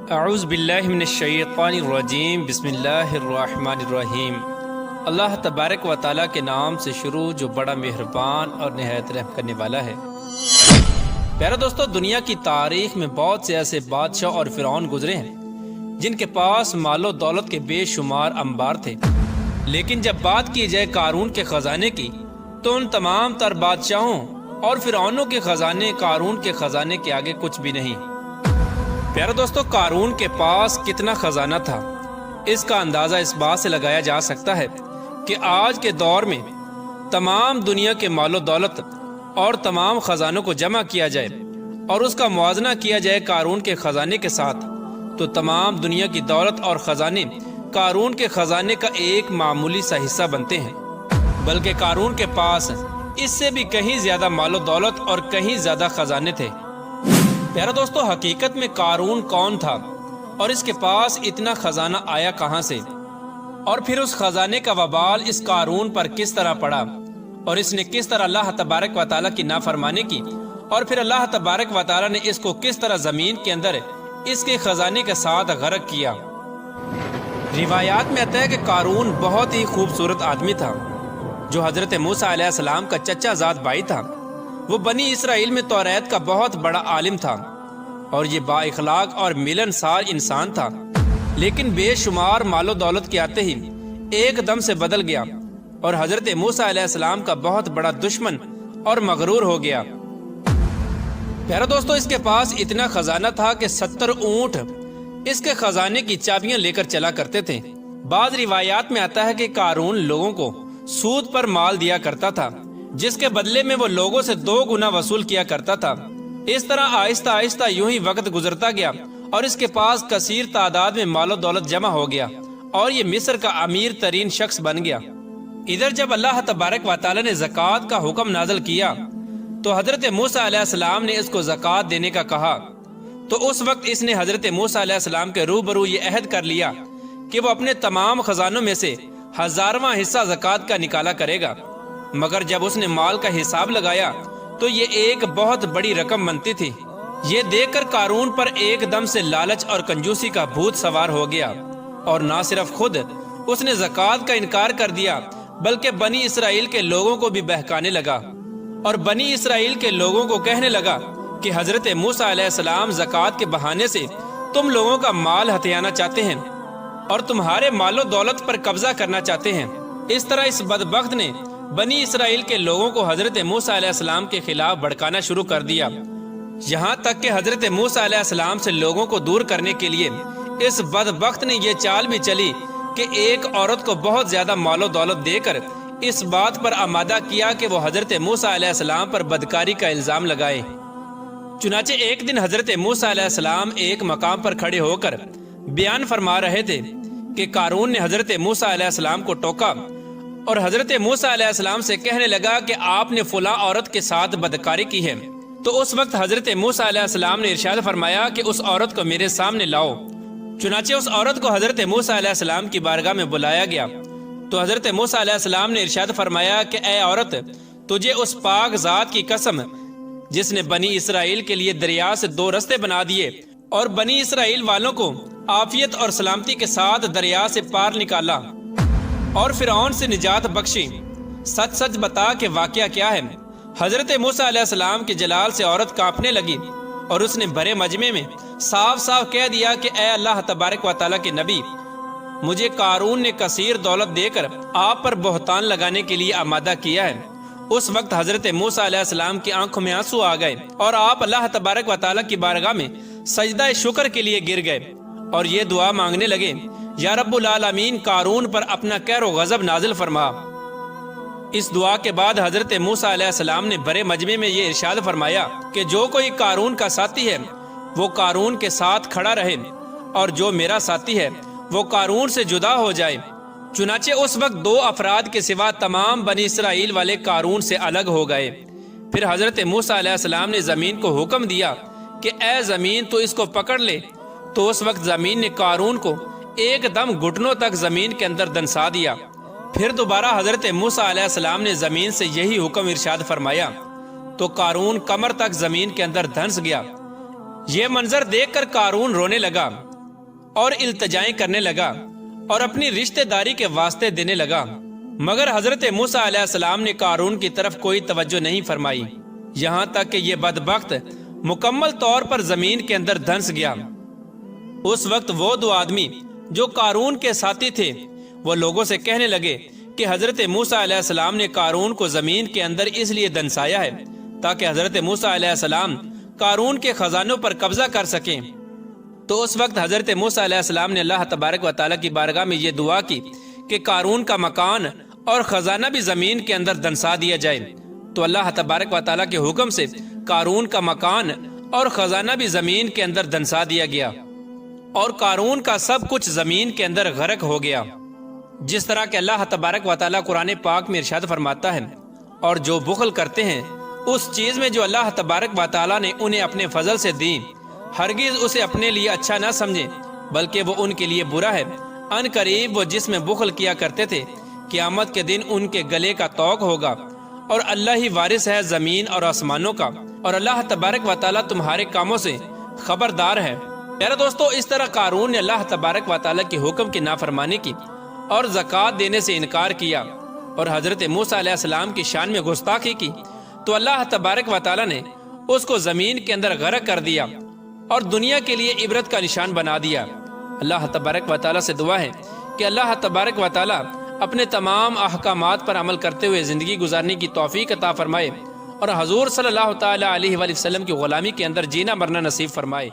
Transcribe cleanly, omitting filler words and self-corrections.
اعوذ باللہ من الشیطان الرجیم بسم اللہ الرحمن الرحیم۔ اللہ تبارک و تعالیٰ کے نام سے شروع جو بڑا مہربان اور نہایت رحم کرنے والا ہے۔ پیارے دوستو، دنیا کی تاریخ میں بہت سے ایسے بادشاہ اور فرعون گزرے ہیں جن کے پاس مال و دولت کے بے شمار انبار تھے، لیکن جب بات کی جائے قارون کے خزانے کی تو ان تمام تر بادشاہوں اور فرعونوں کے خزانے قارون کے خزانے کے آگے کچھ بھی نہیں۔ پیارے دوستو، قارون کے پاس کتنا خزانہ تھا اس کا اندازہ اس بات سے لگایا جا سکتا ہے کہ آج کے دور میں تمام دنیا کے مال و دولت اور تمام خزانوں کو جمع کیا جائے اور اس کا موازنہ کیا جائے قارون کے خزانے کے ساتھ تو تمام دنیا کی دولت اور خزانے قارون کے خزانے کا ایک معمولی سا حصہ بنتے ہیں، بلکہ قارون کے پاس اس سے بھی کہیں زیادہ مال و دولت اور کہیں زیادہ خزانے تھے۔ پیارے دوستو، حقیقت میں قارون کون تھا اور اس کے پاس اتنا خزانہ آیا کہاں سے، اور پھر اس خزانے کا وبال اس قارون پر کس طرح پڑا اور اس نے کس طرح اللہ تبارک و تعالیٰ کی نافرمانی کی، اور پھر اللہ تبارک و تعالیٰ نے اس کو کس طرح زمین کے اندر اس کے خزانے کے ساتھ غرق کیا۔ روایات میں آتا ہے کہ قارون بہت ہی خوبصورت آدمی تھا جو حضرت موسیٰ علیہ السلام کا چچا زاد بھائی تھا۔ وہ بنی اسرائیل میں توریت کا بہت بڑا عالم تھا اور یہ با اخلاق اور ملنسار انسان تھا، لیکن بے شمار مال و دولت کے آتے ہی ایک دم سے بدل گیا اور حضرت موسیٰ علیہ السلام کا بہت بڑا دشمن اور مغرور ہو گیا۔ پیارے دوستو، اس کے پاس اتنا خزانہ تھا کہ 70 اونٹ اس کے خزانے کی چابیاں لے کر چلا کرتے تھے۔ بعض روایات میں آتا ہے کہ قارون لوگوں کو سود پر مال دیا کرتا تھا جس کے بدلے میں وہ لوگوں سے 2 گنا وصول کیا کرتا تھا۔ اس طرح آہستہ آہستہ یوں ہی وقت گزرتا گیا اور اس کے پاس کثیر تعداد میں مال و دولت جمع ہو گیا اور یہ مصر کا امیر ترین شخص بن گیا۔ ادھر جب اللہ تبارک و تعالیٰ نے زکوٰۃ کا حکم نازل کیا تو حضرت موسیٰ علیہ السلام نے اس کو زکوٰۃ دینے کا کہا، تو اس وقت اس نے حضرت موسیٰ علیہ السلام کے روبرو یہ عہد کر لیا کہ وہ اپنے تمام خزانوں میں سے 1000واں حصہ زکوٰۃ کا نکالا کرے گا، مگر جب اس نے مال کا حساب لگایا تو یہ ایک بہت بڑی رقم بنتی تھی۔ یہ دیکھ کر قارون پر ایک دم سے لالچ اور کنجوسی کا بھوت سوار ہو گیا اور نہ صرف خود اس نے زکوٰۃ کا انکار کر دیا بلکہ بنی اسرائیل کے لوگوں کو بھی بہکانے لگا اور بنی اسرائیل کے لوگوں کو کہنے لگا کہ حضرت موسیٰ علیہ السلام زکوٰۃ کے بہانے سے تم لوگوں کا مال ہتھیانا چاہتے ہیں اور تمہارے مال و دولت پر قبضہ کرنا چاہتے ہیں۔ اس طرح اس بدبخت نے بنی اسرائیل کے لوگوں کو حضرت موسیٰ علیہ السلام کے خلاف بھڑکانا شروع کر دیا، یہاں تک کہ حضرت موسیٰ علیہ السلام سے لوگوں کو دور کرنے کے لیے اس بدبخت نے یہ چال بھی چلی کہ ایک عورت کو بہت زیادہ مال و دولت دے کر اس بات پر آمادہ کیا کہ وہ حضرت موسیٰ علیہ السلام پر بدکاری کا الزام لگائے۔ چنانچہ ایک دن حضرت موسیٰ علیہ السلام ایک مقام پر کھڑے ہو کر بیان فرما رہے تھے کہ قارون نے حضرت موسیٰ علیہ السلام کو ٹوکا اور حضرت موسیٰ علیہ السلام سے کہنے لگا کہ آپ نے فلاں عورت کے ساتھ بدکاری کی ہے۔ تو اس وقت حضرت موسیٰ علیہ السلام نے ارشاد فرمایا کہ اس عورت کو میرے سامنے لاؤ۔ چنانچہ اس عورت کو حضرت موسیٰ علیہ السلام کی بارگاہ میں بلایا گیا تو حضرت موسیٰ علیہ السلام نے ارشاد فرمایا کہ اے عورت، تجھے اس پاک ذات کی قسم جس نے بنی اسرائیل کے لیے دریا سے 2 رستے بنا دیے اور بنی اسرائیل والوں کو عافیت اور سلامتی کے ساتھ دریا سے پار نکالا اور فرعون سے نجات بخشی، سچ سچ بتا کہ واقعہ کیا ہے۔ حضرت موسیٰ علیہ السلام کے جلال سے عورت کانپنے لگی اور اس نے بھرے مجمع میں صاف صاف کہہ دیا کہ اے اللہ تبارک و تعالیٰ کے نبی، مجھے قارون نے کثیر دولت دے کر آپ پر بہتان لگانے کے لیے آمادہ کیا ہے۔ اس وقت حضرت موسیٰ علیہ السلام کی آنکھوں میں آنسو آ گئے اور آپ اللہ تبارک و تعالیٰ کی بارگاہ میں سجدہ شکر کے لیے گر گئے اور یہ دعا مانگنے لگے، یا رب العالمین، قارون پر اپنا قہر و غضب نازل فرما۔ اس دعا کے بعد حضرت موسیٰ علیہ السلام نے بڑے مجمع میں یہ ارشاد فرمایا کہ جو کوئی قارون کا ساتھی ہے وہ قارون کے ساتھ کھڑا رہے اور جو میرا ساتھی ہے وہ قارون سے جدا ہو جائے۔ چنانچہ اس وقت 2 افراد کے سوا تمام بنی اسرائیل والے قارون سے الگ ہو گئے۔ پھر حضرت موسیٰ علیہ السلام نے زمین کو حکم دیا کہ اے زمین تو اس کو پکڑ لے، تو اس وقت زمین نے قارون کو ایک دم گھٹنوں تک زمین کے اندر دنسا دیا۔ پھر دوبارہ حضرت موسیٰ علیہ السلام نے زمین سے یہی حکم ارشاد فرمایا تو قارون کمر تک زمین کے اندر دھنس گیا۔ یہ منظر دیکھ کر قارون رونے لگا اور التجائیں کرنے لگا اور اپنی رشتہ داری کے واسطے دینے لگا، مگر حضرت موسیٰ علیہ السلام نے قارون کی طرف کوئی توجہ نہیں فرمائی، یہاں تک کہ یہ بدبخت مکمل طور پر زمین کے اندر دھنس گیا۔ اس وقت وہ دو آدمی جو قارون کے ساتھی تھے وہ لوگوں سے کہنے لگے کہ حضرت موسیٰ علیہ السلام نے قارون کو زمین کے اندر اس لیے دنسایا ہے تاکہ حضرت موسیٰ علیہ السلام قارون کے خزانوں پر قبضہ کر سکیں۔ تو اس وقت حضرت موسیٰ علیہ السلام نے اللہ تبارک و تعالیٰ کی بارگاہ میں یہ دعا کی کہ قارون کا مکان اور خزانہ بھی زمین کے اندر دنسا دیا جائے۔ تو اللہ تبارک و تعالیٰ کے حکم سے قارون کا مکان اور خزانہ بھی زمین کے اندر دنسا دیا گیا اور قارون کا سب کچھ زمین کے اندر غرق ہو گیا۔ جس طرح کہ اللہ تبارک و تعالیٰ قرآن پاک میں ارشاد فرماتا ہے، اور جو بخل کرتے ہیں اس چیز میں جو اللہ تبارک و تعالیٰ نے انہیں اپنے فضل سے دی، ہرگز اسے اپنے لیے اچھا نہ سمجھیں بلکہ وہ ان کے لیے برا ہے۔ ان قریب وہ جس میں بخل کیا کرتے تھے قیامت کے دن ان کے گلے کا طوق ہوگا، اور اللہ ہی وارث ہے زمین اور آسمانوں کا، اور اللہ تبارک و تعالیٰ تمہارے کاموں سے خبردار ہے۔ میرے دوستو، اس طرح قارون نے اللہ تبارک و تعالیٰ کے حکم کی نافرمانی کی اور زکوٰۃ دینے سے انکار کیا اور حضرت موسیٰ علیہ السلام کی شان میں گستاخی کی، تو اللہ تبارک و تعالیٰ نے اس کو زمین کے اندر غرق کر دیا اور دنیا کے لیے عبرت کا نشان بنا دیا۔ اللہ تبارک و تعالیٰ سے دعا ہے کہ اللہ تبارک و تعالیٰ اپنے تمام احکامات پر عمل کرتے ہوئے زندگی گزارنے کی توفیق عطا فرمائے اور حضور صلی اللہ تعالیٰ علیہ وآلہ وسلم کی غلامی کے اندر جینا مرنا نصیب فرمائے۔